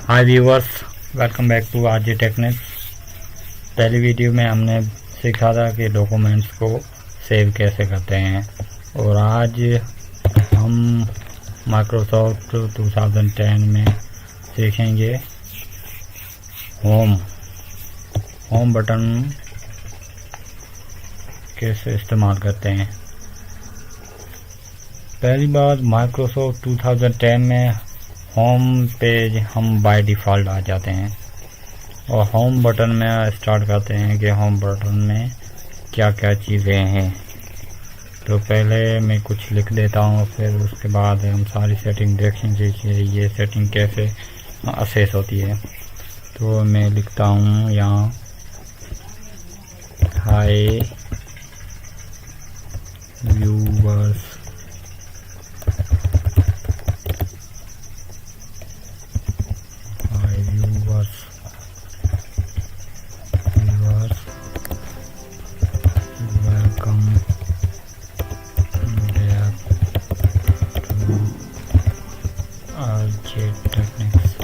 Hi viewers, welcome back to RJ Technics. पहली video में हमने सीखा था कि डॉक्यूमेंट्स को सेव कैसे करते हैं, और आज हम माइक्रोसॉफ्ट 2010 में सीखेंगे होम बटन कैसे इस्तेमाल करते हैं। पहली बात, माइक्रोसॉफ्ट 2010 में होम पेज हम बाय डिफ़ॉल्ट आ जाते हैं और होम बटन में स्टार्ट करते हैं कि होम बटन में क्या क्या चीज़ें हैं। तो पहले मैं कुछ लिख देता हूँ, फिर उसके बाद हम सारी सेटिंग देखेंगे कि ये सेटिंग कैसे असेस होती है। तो मैं लिखता हूँ यहाँ hi viewers, welcome back to RJ Technics.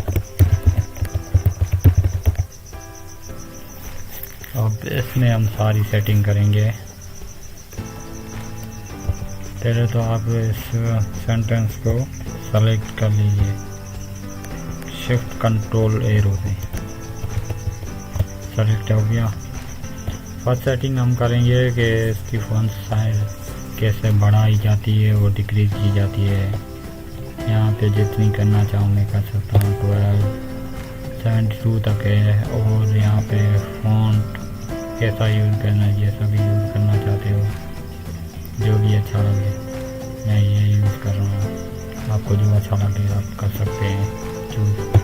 अब इसमें हम सारी सेटिंग करेंगे। पहले तो आप इस सेंटेंस को सेलेक्ट कर लीजिए शिफ्ट कंट्रोल एरो से। सेलेक्ट हो गया। फर्स्ट सेटिंग हम करेंगे कि इसकी फ़ॉन्ट साइज कैसे बढ़ाई जाती है और डिक्रीज की जाती है। यहाँ पे जितनी करना चाहूँ मैं कर सकता हूँ। 1272 तक है। और यहाँ पे फ़ॉन्ट कैसा यूज़ करना है, ये सभी यूज़ करना चाहते हो, जो भी अच्छा लगे। मैं ये यूज़ कर रहा हूँ, आपको जो अच्छा लगे आप कर सकते हैं चूज़।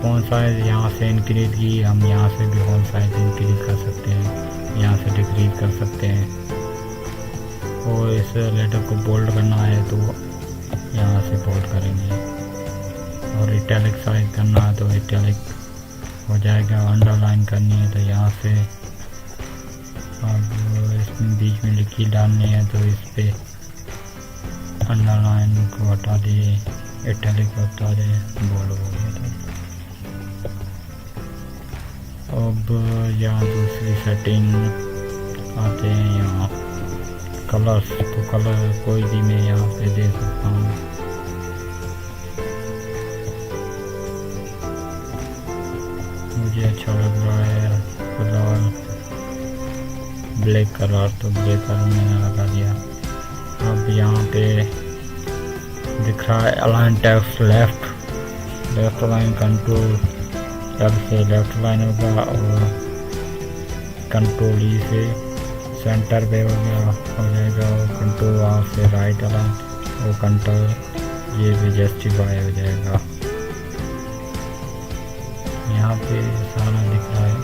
फ़ॉन्ट साइज़ यहाँ से इंक्रीज़ की, हम यहाँ से भी फ़ॉन्ट साइज़ इंक्रीज़ कर सकते हैं, यहाँ से डिक्रीज़ कर सकते हैं। और इस लेटर को बोल्ड करना है तो यहाँ से बोल्ड करेंगे, और इटैलिक साइज़ करना है तो इटैलिक हो जाएगा। अंडरलाइन करनी है तो यहाँ से, अब इसमें बीच में लिखी डालनी है तो इस पर अंडरलाइन को हटा दिए, इटैलिक को हटा दें, बोल्ड हो गया था। अब यहाँ दूसरी सेटिंग आते हैं, यहाँ कलर्स। तो कलर कोई भी मैं यहाँ पे दे सकता हूँ। मुझे अच्छा लग रहा है फिलहाल ब्लैक कलर, तो ब्लैक कलर मैंने लगा दिया। अब यहाँ पे दिख रहा है align text left align control L से लेफ्ट लाइन होगा, और कंट्रोल E से सेंटर पे हो जाएगा, और कंट्रोल R से राइट अलाइन, और कंट्रोल ये भी जस्टिफाई हो जाएगा। यहाँ पे सारा दिख रहा है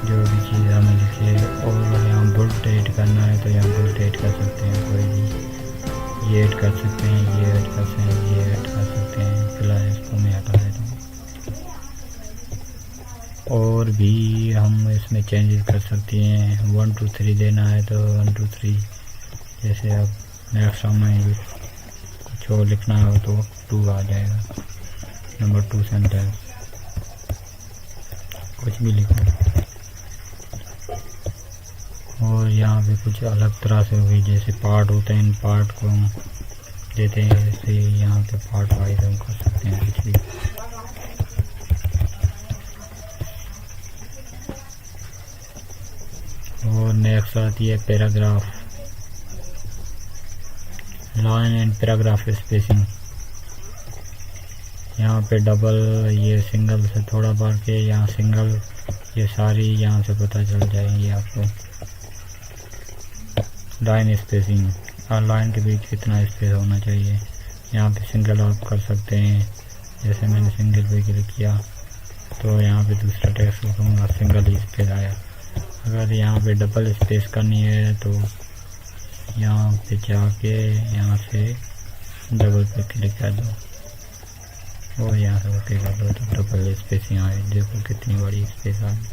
जो भी चीज़ हमें लिखी है। और यहाँ बुल्ट ऐड करना है तो यहाँ बुल्ट ऐड कर सकते हैं, कोई भी ये ऐड कर सकते हैं, ये ऐड कर सकते हैं, ये ऐड कर सकते हैं। फिलहाल इसको मैं हटा देता हूँ। और भी हम इसमें चेंजेस कर सकते हैं। 1 2 3 देना है तो 1 2 3, जैसे अब नेक्स्ट हमें कुछ और लिखना हो तो 2 आ जाएगा, नंबर 2 सेंटेंस, कुछ भी लिखो। और यहाँ पे कुछ अलग तरह से होगी, जैसे पार्ट होते हैं, इन पार्ट को हम देते हैं, जैसे यहाँ पे पार्ट वाइज हम कर सकते हैं कुछ भी। और नेक्स्ट आती है paragraph, line and paragraph spacing. यहाँ पे डबल, ये सिंगल से थोड़ा बढ़ के, यहाँ सिंगल, ये सारी यहाँ से पता चल जाएंगी आपको। लाइन स्पेसिंग, और लाइन के बीच कितना स्पेस होना चाहिए। यहाँ पे सिंगल आप कर सकते हैं, जैसे मैंने सिंगल पे क्लिक किया तो यहाँ पे दूसरा टेक्स्ट लिखूँगा, सिंगल ही स्पेस आया। अगर यहाँ पे डबल स्पेस करनी है तो यहाँ पे जाके यहाँ से डबल पे क्लिक कर दो और यहाँ से ओके कर दो, तो डबल स्पेस यहाँ है। देखो कितनी बड़ी स्पेस आ गई।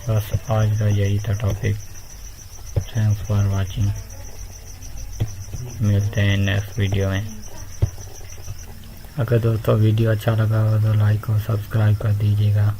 बस आज का यही था टॉपिक। Thanks for watching. मिलते हैं नेक्स्ट वीडियो में। अगर दोस्तों वीडियो अच्छा लगा हो तो लाइक और सब्सक्राइब कर दीजिएगा।